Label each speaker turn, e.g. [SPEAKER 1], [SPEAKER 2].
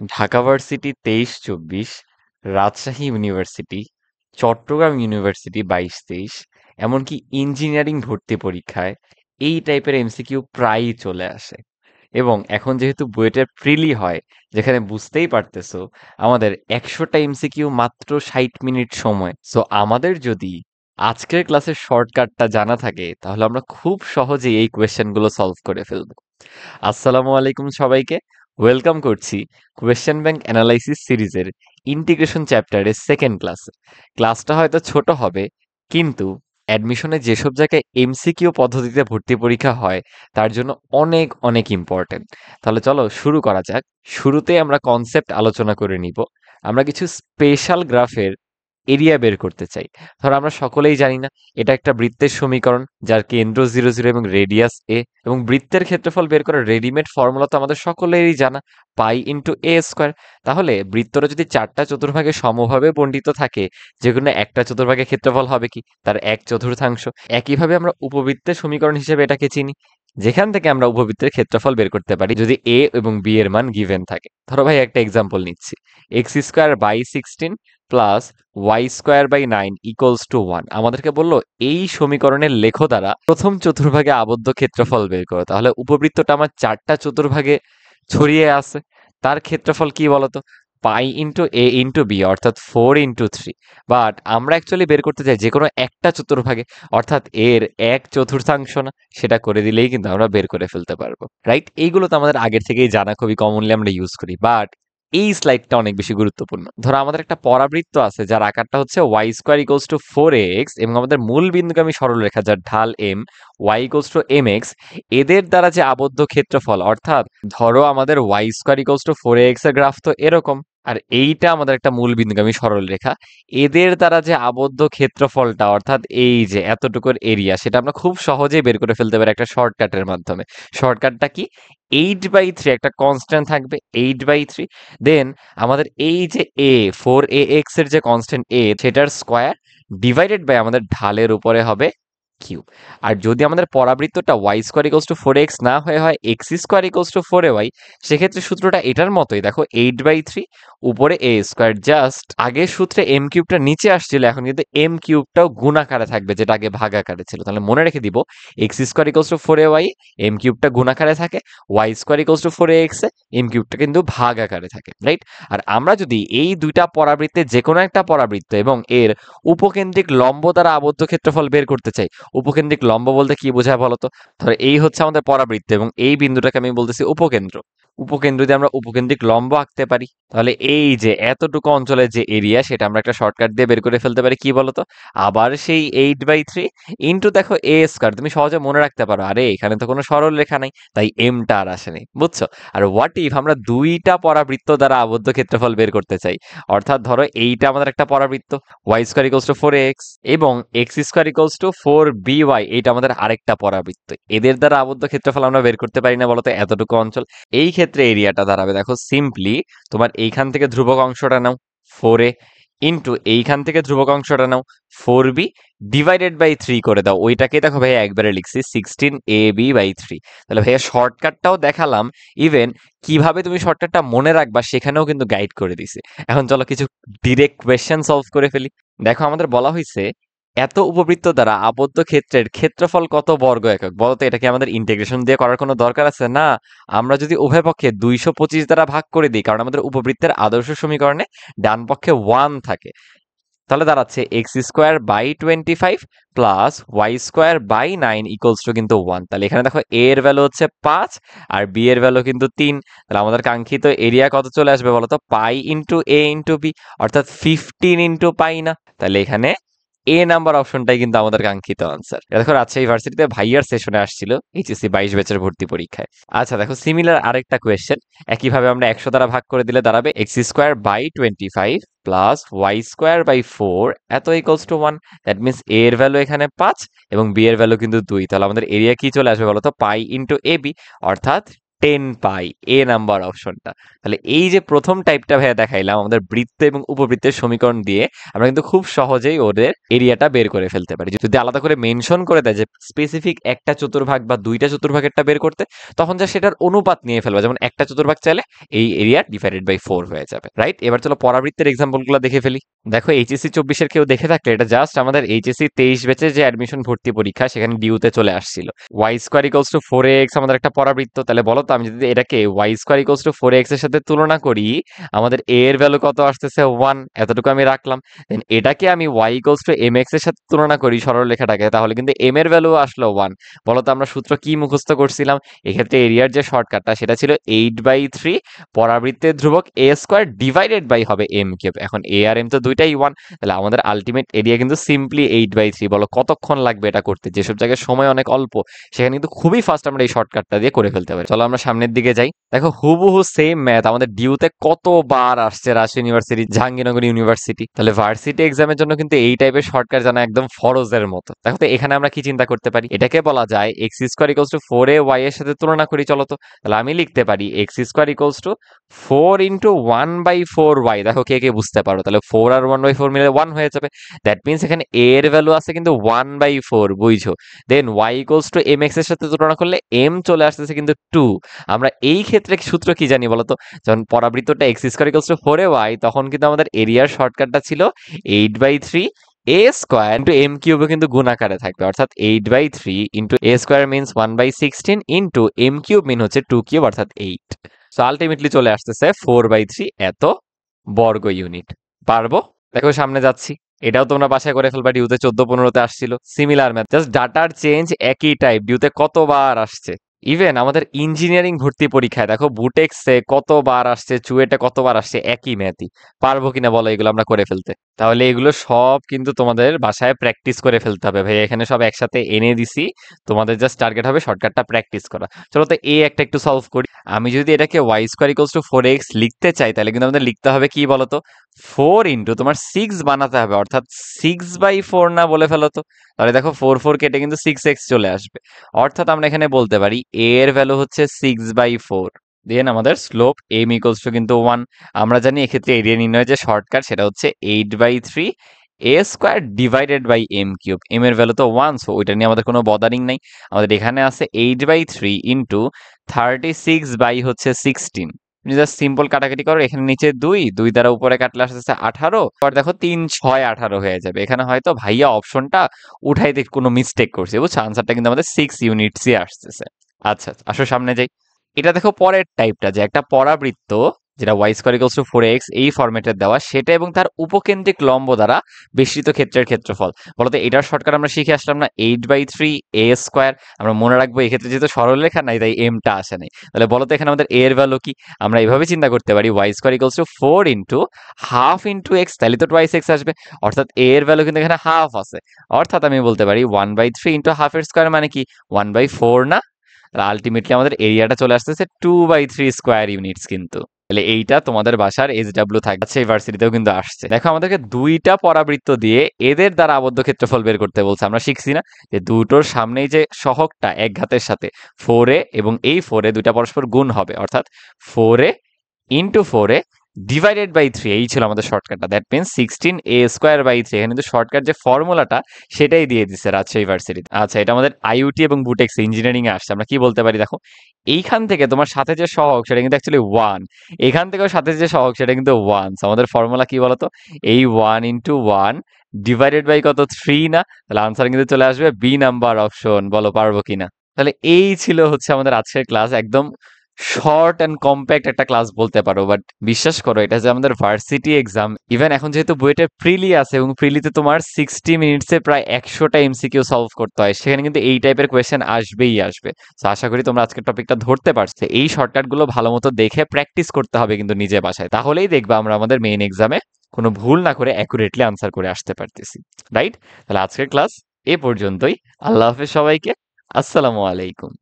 [SPEAKER 1] Dhaka varsity 23-24, Rajshahi university, Chittagong university 22-23, এমনকি engineering ভর্তি পরীক্ষায় এই টাইপের এমসিকিউ প্রায়ই চলে আসে। এবং এখন যেহেতু বুয়েটের প্রিলি হয়, যেখানে বুঝতেই পারতেছো আমাদের 100টা এমসিকিউ মাত্র 60 মিনিট সময়। সো আমাদের যদি আজকের ক্লাসের শর্টকাটটা জানা থাকে তাহলে আমরা খুব সহজেই এই কোয়েশ্চেনগুলো সলভ করে ফেলবো। আসসালামু আলাইকুম সবাইকে, ওয়েলকাম করছি কোয়েশ্চেন ব্যাংক অ্যানালাইসিস সিরিজের ইন্টিগ্রেশন চ্যাপ্টারের সেকেন্ড ক্লাসে। ক্লাসটা হয়তো ছোট হবে, কিন্তু অ্যাডমিশনে যেসব জায়গায় এমসিকিউ পদ্ধতিতে ভর্তি পরীক্ষা হয় তার জন্য অনেক অনেক ইম্পর্টেন্ট। তাহলে চলো শুরু করা যাক। শুরুতে আমরা কনসেপ্ট আলোচনা করে নিব। আমরা কিছু স্পেশাল গ্রাফের এরিয়া বের করতে চাই। ধরো আমরা সকলেই জানি না, এটা একটা বৃত্তের সমীকরণ যার কেন্দ্র 0 0 এবং রেডিয়াস a, এবং বৃত্তের ক্ষেত্রফল বের করার রেডিমেড ফর্মুলা তো আমাদের সকলেরই জানা, পাই ইন্টু এ স্কোয়ার। তাহলে বৃত্তটা যদি 4টা চতুর্ভাগে সমভাবে বণ্টিত থাকে, যে কোনো একটা চতুর্ভাগের ক্ষেত্রফল হবে কি তার 1/4। একইভাবে আমরা উপবৃত্তের সমীকরণ হিসেবে এটাকে চিনি, যেখান থেকে আমরা উপবৃত্তের ক্ষেত্রফল বের করতে পারি যদি এ এবং বি এর মান গিভেন থাকে। ধরো ভাই একটা এক্সাম্পল নিচ্ছি, x² / 16 plus y² / 9 equals to 1। আমাদেরকে বললো এই সমীকরণের লেখ দ্বারা প্রথম চতুর্ভাগে আবদ্ধ ক্ষেত্রফল বের করো। তাহলে উপবৃত্তটা আমার 4টা চতুর্ভাগে ছড়িয়ে আছে, তার ক্ষেত্রফল কি বলতো? পাই ইন্টু এ ইন্টু বি, অর্থাৎ 4 × 3। বাট আমরা অ্যাকচুয়ালি বের করতে চাই যে কোনো একটা চতুর্ভাগে, অর্থাৎ এর 1/4 না, সেটা করে দিলেই কিন্তু আমরা বের করে ফেলতে পারবো, রাইট? এইগুলো তো আমাদের আগের থেকেই জানা, খুবই কমনলি আমরা ইউজ করি। বাট এই স্লাইডটা অনেক বেশি গুরুত্বপূর্ণ। ধরো আমাদের একটা পরাবৃত্ত আছে যার আকারটা হচ্ছে y² = 4x, এবং আমাদের মূল বিন্দুগামী সরলরেখা যার ঢাল m, y = mx। এদের দ্বারা যে আবদ্ধ ক্ষেত্রফল, অর্থাৎ ধরো আমাদের y² = 4x এর গ্রাফ তো এরকম, আর এইটা আমাদের একটা মূল বিন্দুগামী সরলরেখা। এদের দ্বারা যে আবদ্ধ ক্ষেত্রফলটা, অর্থাৎ এই যে এতটুকুর এরিয়া, সেটা আমরা খুব সহজেই বের করে ফেলতে পারি একটা শর্টকাটের মাধ্যমে। শর্টকাটটা কি? 8/3 একটা কনস্ট্যান্ট থাকবে, 8/3। দেন আমাদের এই যে a 4ax এর যে কনস্ট্যান্ট a, সেটার স্কোয়ার ডিভাইডেড বাই আমাদের ঢালের উপরে হবে কিউব। আর যদি আমাদের পরাবৃত্তটা y² = 4x না হয়ে হয় x²= 4ay, সেক্ষেত্রে সূত্রটা এটার মতোই, দেখো 8/3 উপরে a স্কোয়ার। জাস্ট আগের সূত্রে m কিউবটা নিচে আসছিল, এখন কিন্তু m কিউবটাও গুণাকারে থাকবে, যেটা আগে ভাগাকারে ছিল। তাহলে মনে রেখে দিব, x²= 4ay, m কিউবটা গুণাকারে থাকে, y²= 4ax এ m কিউবটা কিন্তু ভাগ আকারে থাকে, রাইট? আর আমরা যদি এই দুইটা পরাবৃত্তের যে কোনো একটা পরাবৃত্ত এবং এর উপকেন্দ্রিক লম্ব দ্বারা আবদ্ধ ক্ষেত্রফল বের করতে চাই, উপকেন্দ্রিক লম্ব বলতে কি বোঝায় বলতো? ধরো এই হচ্ছে আমাদের পরাবৃত্ত এবং এই বিন্দুটাকে আমি বলতেছি উপকেন্দ্র। উপকেন্দ্র দিয়ে আমরা উপকেন্দ্রিক লম্ব আঁকতে পারি। তাহলে এই যে এতটুকু অঞ্চলের যে এরিয়া, সেটা আমরা একটা শর্টকাট দিয়ে বের করে ফেলতে পারি। কি বলতো? আবার সেই 8/3 ইন্টু দেখো এ স্কোয়ার। তুমি সহজে মনে রাখতে পারো, আরে এখানে তো কোনো সরল রেখা নাই, তাই এমটা আর আসেনি, বুঝছো? আর হোয়াট ইফ আমরা দুইটা পরাবৃত্ত দ্বারা আবদ্ধ ক্ষেত্রফল বের করতে চাই? অর্থাৎ ধরো এইটা আমাদের একটা পরাবৃত্ত, y² = 4x, এবং x²= 4by, এইটা আমাদের আরেকটা পরাবৃত্ত। এদের দ্বারা আবদ্ধ ক্ষেত্রফল আমরা বের করতে পারি না বলতো এতটুকু অঞ্চল? এই ক্ষেত্রে এরিয়াটা দাঁড়াবে, দেখো সিম্পলি তোমার এইখান থেকে ধ্রুবক অংশটা নাও 4a, ইন্টু এইখান থেকে ধ্রুবক অংশটা নাও 4b, ডিভাইডেড বাই 3 করে দাও। ওইটাকে দেখো ভাইয়া একবারে লিখছি 16ab/3। তাহলে ভাইয়া শর্টকাটটাও দেখালাম, ইভেন কিভাবে তুমি শর্টকাটটা মনে রাখবা সেখানেও কিন্তু গাইড করে দিছে। এখন চলো কিছু ডিরেক্ট কোয়েশ্চেন সলভ করে ফেলি। দেখো আমাদের বলা হয়েছে এত উপবৃত্ত দ্বারা আবদ্ধ ক্ষেত্রের ক্ষেত্রফল কত বর্গ একক? বলতো এটা কি আমাদের ইন্টিগ্রেশন দিয়ে করার কোনো দরকার আছে? না। আমরা যদি উভয় পক্ষে 225 দ্বারা ভাগ করে দিই, কারণ আমাদের উপবৃত্তের আদর্শ সমীকরণে ডান পক্ষে 1 থাকে, তাহলে দাঁড়াচ্ছে x² / 25 plus y² / 9 equals to কিন্তু 1। তাহলে এখানে দেখো a এর ভ্যালু হচ্ছে 5 আর b এর ভ্যালু কিন্তু 3। তাহলে আমাদের কাঙ্ক্ষিত এরিয়া কত চলে আসবে বলতো? Pi into a into b, অর্থাৎ 15 ইন্টু পাই না। তাহলে এখানে এ নাম্বার অপশনটাই কিন্তু আমাদের কাঙ্ক্ষিত আনসার। দেখো রাজশাহী ভার্সিটিতে ভাইয়ার সেশনে আসছিল এইচএসসি 22 ব্যাচের ভর্তি পরীক্ষায়। আচ্ছা দেখো সিমিলার আরেকটা কোয়েশ্চেন, একইভাবে আমরা 100 দ্বারা ভাগ করে দিলে দাঁড়াবে x² / 25 প্লাস y² / 4 এত equals to 1। That means a এর ভ্যালু এখানে 5 এবং b এর ভ্যালু কিন্তু 2। তাহলে আমাদের এরিয়া কি চলে আসবে বলতো? পাই ইন্টু এ বি, অর্থাৎ 10 পাই, এ নাম্বার অপশনটা। তাহলে এই যে প্রথম টাইপটা ভাইয়া দেখাইলাম আমাদের বৃত্ত এবং উপবৃত্তের সমীকরণ দিয়ে আমরা কিন্তু খুব সহজেই ওদের এরিয়াটা বের করে ফেলতে পারি। যদি আলাদা করে মেনশন করে দেয় যে স্পেসিফিক একটা চতুর্ভাগ বা দুইটা চতুর্ভাগেরটা বের করতে, তখন যা সেটার অনুপাত নিয়ে ফেলবে। যেমন একটা চতুর্ভাগ চাইলে এই এরিয়া ডিভাইডেড বাই 4 হয়ে যাবে, রাইট? এবার চলো পরাবৃত্তের এক্সাম্পলগুলো দেখে ফেলি। দেখো এইচএসসি 24-এর কেউ দেখে থাকলে এটা জাস্ট আমাদের এইচএসসি 23 ব্যাচে যে অ্যাডমিশন ভর্তি পরীক্ষা সেখানে ডিউতে চলে আসছিল। Y square equals two 4ax আমাদের একটা পরাবৃত্ত। তাহলে বলো তো আমি যদি এটাকে Y square equals two 4ax এর সাথে তুলনা করি, আমাদের a এর ভ্যালু কত আসতেছে 1, এতটুকু আমি রাখলাম। দেন এটাকে আমি y ইকুয়ালস টু mx এর সাথে তুলনা করি সরলরেখাটাকে, তাহলে কিন্তু m এর ভ্যালু আসলো 1। বলো তো আমরা সূত্র কি মুখস্থ করছিলাম? এক্ষেত্রে এরিয়ার যে শর্টকাটটা সেটা ছিল 8/3 পরাবৃত্তের ধ্রুবক a স্কোয়ার ডিভাইডেড বাই হবে m কিউব। এখন a আর m তো দুইটাই 1, তাহলে আমাদের আলটিমেট এরিয়া কিন্তু সিম্পলি 8/3। বলো কতক্ষণ লাগবে এটা করতে? যেসব জায়গায় সময় অনেক অল্প সেখানে কিন্তু খুবই ফাস্ট আমরা এই শর্টকাটটা দিয়ে করে ফেলতে পারি। চলো আমরা সামনের দিকে যাই। দেখো হুবহু সেম ম্যাথ আমাদের ডিউতে কতবার আসছে রাজশাহী ইউনিভার্সিটি, জাহাঙ্গীরনগর ইউনিভার্সিটি। তাহলে ভার্সিটি এক্সামের জন্য কিন্তু এই টাইপের শর্টকাট জানা একদম ফরজের মতো। দেখো তো এখানে আমরা কি চিন্তা করতে পারি? এটাকে বলা যায় x square equals to 4ay এর সাথে তুলনা করি। চলো তো তাহলে আমি লিখতে পারি x square equals to 4 into 1/4y। দেখো কে কে বুঝতে পারো? তাহলে 4 আর 1/4 মিলে 1 হয়ে যাবে। দ্যাট মিনস এখানে a এর ভ্যালু আছে কিন্তু 1/4, বুঝছো? দেন y ইকুয়ালস টু mx এর সাথে তুলনা করলে m চলে আসতেছে কিন্তু 2। আমরা এই ক্ষেত্রে সূত্র কি জানি বলতো? যখন পরাবৃত্তটা x square equals to 4ay, তখন কিন্তু আমাদের এরিয়ার শর্টকাটটা ছিল 8/3 a স্কোয়ার ইন্টু m কিউবে কিন্তু গুণ আকারে থাকবে, অর্থাৎ 8/3 into a square means 1/16 into m cube mean হচ্ছে 2 কিউব অর্থাৎ 8। সো আলটিমেটলি চলে আসতেছে 4/3 এত বর্গ ইউনিট। পারবো? দেখো সামনে যাচ্ছি। এটাও তোমরা বাসায় করে ফেলবা, ডিউতে 14-15-তে আসছিল সিমিলার ম্যাথ, জাস্ট ডাটার চেঞ্জ একই টাইপ। ডিউতে কতবার আসছে, ইভেন আমাদের ইঞ্জিনিয়ারিং ভর্তি পরীক্ষায় দেখো বুটেক্সে কতবার আসছে, চুয়েটে কতবার আসছে, একই ম্যাথই। পারবো কিনা বলো এগুলো আমরা করে ফেলতে? তাহলে এগুলো সব কিন্তু তোমাদের বাসায় প্র্যাকটিস করে ফেলতে হবে ভাই। এখানে সব একসাথে এনে দিছি, তোমাদের জাস্ট টার্গেট হবে শর্টকাটটা প্র্যাকটিস করা। চলো তো এই একটা একটু সলভ করি। আমি যদি এটাকে Y square equals two 4x লিখতে চাই, তাহলে কিন্তু আমাদের লিখতে হবে কি বলতো? 4 ইন্টু তোমার 6 বানাতে হবে, অর্থাৎ 6/4 না বলে ফেলো তো। তাহলে দেখো 4 কেটে কিন্তু 6x চলে আসবে। অর্থাৎ আমরা এখানে বলতে পারি a এর ভ্যালু হচ্ছে 6/4। দেন আমাদের স্লোপ m ইকুয়ালস টু কিন্তু 1। আমরা জানি এক্ষেত্রে এরিয়া নির্ণয়ের যে শর্টকাট সেটা হচ্ছে 8/3 a square divided by m cube. m এর ভ্যালু তো 1, সো ওইটা নিয়ে আমাদের কোনো বদারিং নাই। আমাদের এখানে আছে 8/3 ইন্টু 36 বাই হচ্ছে 16। তুমি জাস্ট সিম্পল কাটাকাটি করো, এখানে নিচে 2 দ্বারা উপরে কাটলে আসতেছে 18। আর দেখো 3 6 18 হয়ে যাবে। এখানে হয়তো ভাইয়া অপশনটা উঠাইতে কোনো মিস্টেক করছে, বুঝছো? আনসারটা কিন্তু আমাদের 6 ইউনিটসই আসতেছে। আচ্ছা আসো সামনে যাই। এটা দেখো পরের টাইপটা, যে একটা পরাবৃত্ত যেটা Y square equals two 4x এই ফরম্যাটের দেওয়া, সেটা এবং তার উপকেন্দ্রিক লম্ব দ্বারা বেষ্টিত ক্ষেত্রের ক্ষেত্রফল। বলতো এটার শর্টকাট আমরা শিখে আসলাম না, 8/3 a স্কোয়ার। আমরা মনে রাখবো এক্ষেত্রে যেহেতু সরলরেখা নাই তাই এমটা আসে নাই। তাহলে বলতো এখানে আমাদের a এর ভ্যালু কি? আমরা এইভাবে চিন্তা করতে পারি Y square equals to 4 into half into X, তাহলে তো টোয়াইস এক্স আসবে। অর্থাৎ a এর ভ্যালু কিন্তু এখানে হাফ আছে। অর্থাৎ আমি বলতে পারি 1/3 ইন্টু হাফ এর স্কোয়ার মানে কি 1/4 না? আলটিমেটলি আমাদের এরিয়াটা চলে আসতেছে 2/3 স্কোয়ার ইউনিটস কিন্তু। তাহলে এইটা তোমাদের বাসার SW থাকবে, সেই ভার্সিটিতেও কিন্তু আসছে। দেখো আমাদেরকে দুইটা পরাবৃত্ত দিয়ে এদের দ্বারা আবদ্ধ ক্ষেত্রফল বের করতে বলছে। আমরা শিখছি না যে দুটোর সামনেই যে সহগটা এক ঘাতের সাথে 4a এবং এই 4a দুইটা পরস্পর গুণ হবে, অর্থাৎ 4a into 4a divided by 3, এই ছিল আমাদের শর্টকাটটা। That means 16a square by 3। এখানে কিন্তু শর্টকাট যে ফর্মুলাটা সেটাই দিয়ে দিচ্ছে রাজশাহী ইউনিভার্সিটিতে। আচ্ছা এটা আমাদের আইইউটি এবং বুটেক্স ইঞ্জিনিয়ারিং এ আসছে। আমরা কি বলতে পারি দেখো, এইখান থেকে তোমার সাথে যে সহগ সেটা কিন্তু অ্যাকচুয়ালি 1, এখান থেকেও সাথে যে সহগ সেটা কিন্তু 1। আমাদের ফর্মুলা কি বলতো? এই 1 ইন্টু 1 ডিভাইডেড বাই কত 3 না? তাহলে আনসার কিন্তু চলে আসবে বি নাম্বার অপশন। বলো পারবো কিনা? তাহলে এই ছিল হচ্ছে আমাদের আজকের ক্লাস। একদম শর্ট অ্যান্ড কম্প্যাক্ট একটা ক্লাস বলতে পারো, বাট বিশ্বাস করো এটা যে আমাদের ভার্সিটি এক্সাম, ইভেন এখন যেহেতু বুয়েটে প্রিলি আছে এবং প্রিলিতে তোমার 60 মিনিটসে প্রায় 100টা এমসিকিউ সলভ করতে হয়, সেখানে কিন্তু এই টাইপের কোয়েশ্চেন আসবেই আসবে। তো আশা করি তোমরা আজকের টপিকটা ধরতে পারছো। এই শর্টকাটগুলো ভালো মতো দেখে প্র্যাকটিস করতে হবে কিন্তু নিজে বাসায়, তাহলেই দেখবা আমরা আমাদের মেইন এক্সামে কোনো ভুল না করে অ্যাকুরেটলি আনসার করে আসতে পারতেছি, রাইট? তাহলে আজকের ক্লাস এ পর্যন্তই। আল্লাহ হাফেজ সবাইকে। আসসালামু আলাইকুম।